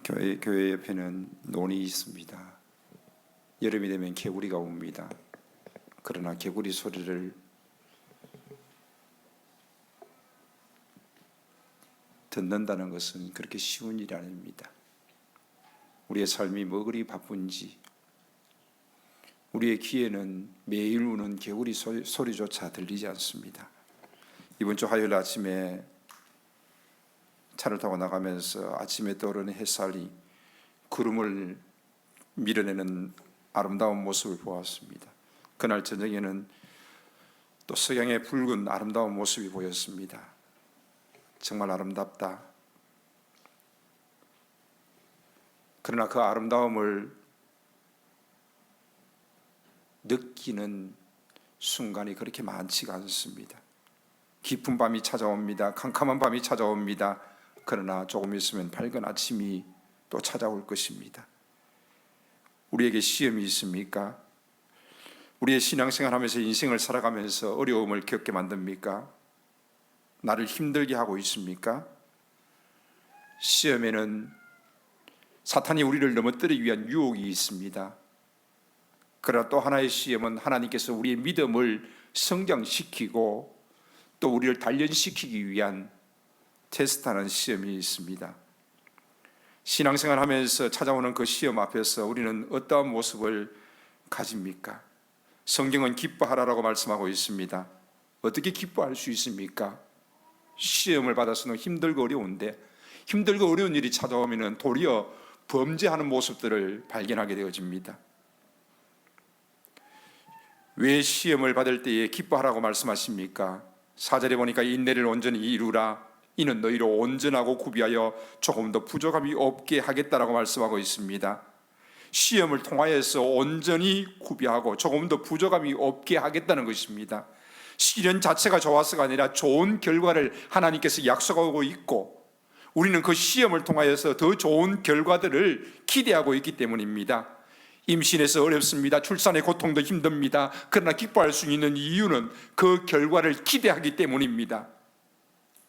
교회 옆에는 논이 있습니다. 여름이 되면 개구리가 옵니다. 그러나 개구리 소리를 듣는다는 것은 그렇게 쉬운 일이 아닙니다. 우리의 삶이 뭐 그리 바쁜지, 우리의 귀에는 매일 우는 개구리 소리조차 들리지 않습니다. 이번 주 화요일 아침에 차를 타고 나가면서 아침에 떠오르는 햇살이 구름을 밀어내는 아름다운 모습을 보았습니다. 그날 저녁에는 또 석양의 붉은 아름다운 모습이 보였습니다. 정말 아름답다. 그러나 그 아름다움을 느끼는 순간이 그렇게 많지가 않습니다. 깊은 밤이 찾아옵니다. 캄캄한 밤이 찾아옵니다. 그러나 조금 있으면 밝은 아침이 또 찾아올 것입니다. 우리에게 시험이 있습니까? 우리의 신앙생활 하면서 인생을 살아가면서 어려움을 겪게 만듭니까? 나를 힘들게 하고 있습니까? 시험에는 사탄이 우리를 넘어뜨리기 위한 유혹이 있습니다. 그러나 또 하나의 시험은 하나님께서 우리의 믿음을 성장시키고 또 우리를 단련시키기 위한 테스트하는 시험이 있습니다. 신앙생활 하면서 찾아오는 그 시험 앞에서 우리는 어떠한 모습을 가집니까? 성경은 기뻐하라라고 말씀하고 있습니다. 어떻게 기뻐할 수 있습니까? 시험을 받아서는 힘들고 어려운데, 힘들고 어려운 일이 찾아오면 도리어 범죄하는 모습들을 발견하게 되어집니다. 왜 시험을 받을 때에 기뻐하라고 말씀하십니까? 4절에 보니까 인내를 온전히 이루라. 이는 너희로 온전하고 구비하여 조금 더 부족함이 없게 하겠다라고 말씀하고 있습니다. 시험을 통하여서 온전히 구비하고 조금 더 부족함이 없게 하겠다는 것입니다. 시련 자체가 좋아서가 아니라 좋은 결과를 하나님께서 약속하고 있고 우리는 그 시험을 통하여서 더 좋은 결과들을 기대하고 있기 때문입니다. 임신해서 어렵습니다. 출산의 고통도 힘듭니다. 그러나 기뻐할 수 있는 이유는 그 결과를 기대하기 때문입니다.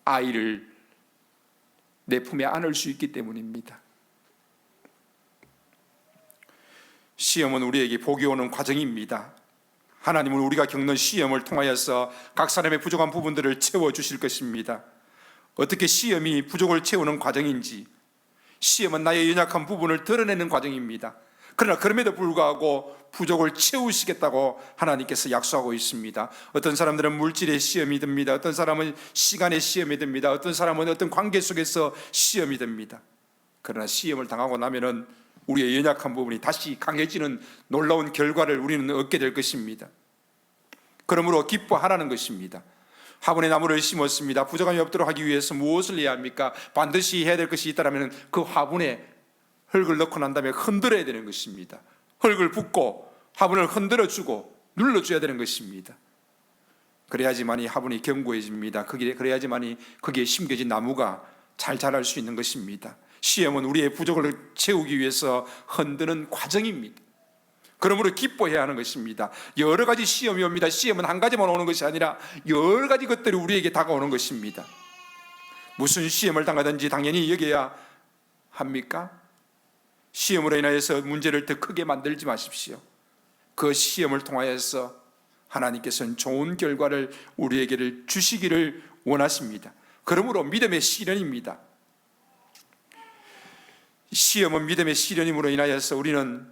아이를 내 품에 안을 수 있기 때문입니다. 시험은 우리에게 복이 오는 과정입니다. 하나님은 우리가 겪는 시험을 통하여서 각 사람의 부족한 부분들을 채워주실 것입니다. 어떻게 시험이 부족을 채우는 과정인지, 시험은 나의 연약한 부분을 드러내는 과정입니다. 그러나 그럼에도 불구하고 부족을 채우시겠다고 하나님께서 약속하고 있습니다. 어떤 사람들은 물질의 시험이 듭니다. 어떤 사람은 시간의 시험이 듭니다. 어떤 사람은 어떤 관계 속에서 시험이 듭니다. 그러나 시험을 당하고 나면은 우리의 연약한 부분이 다시 강해지는 놀라운 결과를 우리는 얻게 될 것입니다. 그러므로 기뻐하라는 것입니다. 화분에 나무를 심었습니다. 부족함이 없도록 하기 위해서 무엇을 해야 합니까? 반드시 해야 될 것이 있다면 그 화분에 흙을 넣고 난 다음에 흔들어야 되는 것입니다. 흙을 붓고 화분을 흔들어주고 눌러줘야 되는 것입니다. 그래야지만이 화분이 견고해집니다. 그래야지만이 거기에 심겨진 나무가 잘 자랄 수 있는 것입니다. 시험은 우리의 부족을 채우기 위해서 흔드는 과정입니다. 그러므로 기뻐해야 하는 것입니다. 여러 가지 시험이 옵니다. 시험은 한 가지만 오는 것이 아니라 여러 가지 것들이 우리에게 다가오는 것입니다. 무슨 시험을 당하든지 당연히 여겨야 합니까? 시험으로 인하여서 문제를 더 크게 만들지 마십시오. 그 시험을 통하여서 하나님께서는 좋은 결과를 우리에게 주시기를 원하십니다. 그러므로 믿음의 시련입니다. 시험은 믿음의 시련임으로 인하여서 우리는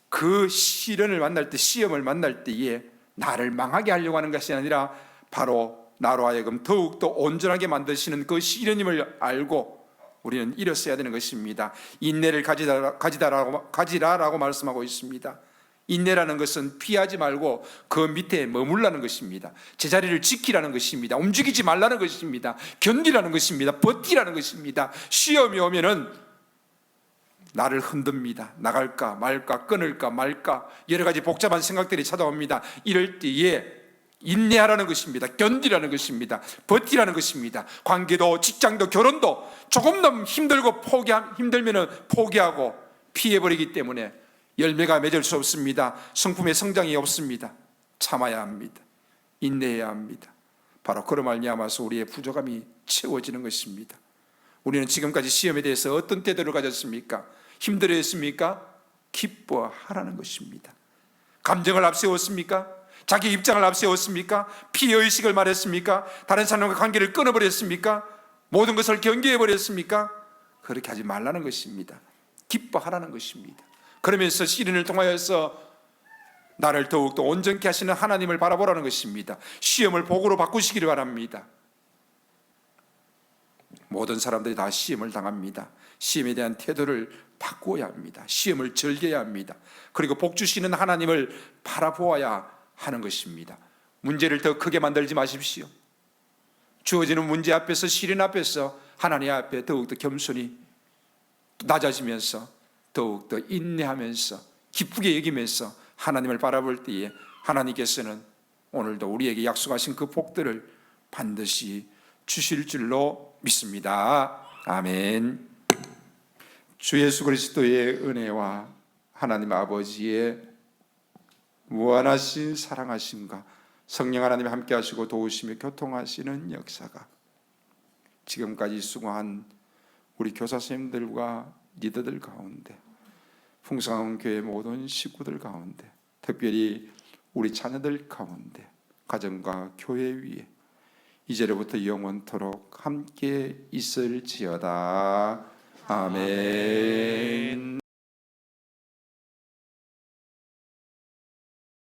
그 시련을 만날 때, 시험을 만날 때에 나를 망하게 하려고 하는 것이 아니라 바로 나로 하여금 더욱더 온전하게 만드시는 그 시련임을 알고 우리는 일어서야 되는 것입니다. 인내를 가지라라고 말씀하고 있습니다. 인내라는 것은 피하지 말고 그 밑에 머물라는 것입니다. 제자리를 지키라는 것입니다. 움직이지 말라는 것입니다. 견디라는 것입니다. 버티라는 것입니다. 시험이 오면은 나를 흔듭니다. 나갈까 말까 끊을까 말까 여러 가지 복잡한 생각들이 찾아옵니다. 이럴 때에 인내하라는 것입니다. 견디라는 것입니다. 버티라는 것입니다. 관계도 직장도 결혼도 조금 더 힘들면 포기하고 피해버리기 때문에 열매가 맺을 수 없습니다. 성품의 성장이 없습니다. 참아야 합니다. 인내해야 합니다. 바로 그로 말미암아서 우리의 부족함이 채워지는 것입니다. 우리는 지금까지 시험에 대해서 어떤 태도를 가졌습니까? 힘들어했습니까? 기뻐하라는 것입니다. 감정을 앞세웠습니까? 자기 입장을 앞세웠습니까? 피해의식을 말했습니까? 다른 사람과 관계를 끊어버렸습니까? 모든 것을 경계해버렸습니까? 그렇게 하지 말라는 것입니다. 기뻐하라는 것입니다. 그러면서 시련을 통하여서 나를 더욱더 온전케 하시는 하나님을 바라보라는 것입니다. 시험을 복으로 바꾸시기를 바랍니다. 모든 사람들이 다 시험을 당합니다. 시험에 대한 태도를 바꾸어야 합니다. 시험을 즐겨야 합니다. 그리고 복 주시는 하나님을 바라보아야 하는 것입니다. 문제를 더 크게 만들지 마십시오. 주어지는 문제 앞에서, 시련 앞에서 하나님 앞에 더욱더 겸손히 낮아지면서 더욱더 인내하면서 기쁘게 여기면서 하나님을 바라볼 때에 하나님께서는 오늘도 우리에게 약속하신 그 복들을 반드시 주실 줄로 믿습니다. 아멘. 주 예수 그리스도의 은혜와 하나님 아버지의 무한하신 사랑하심과 성령 하나님 함께 하시고 도우시며 교통하시는 역사가 지금까지 수고한 우리 교사 선생님들과 리더들 가운데, 풍성한 교회 모든 식구들 가운데, 특별히 우리 자녀들 가운데, 가정과 교회 위에 이제로부터 영원토록 함께 있을지어다. 아멘.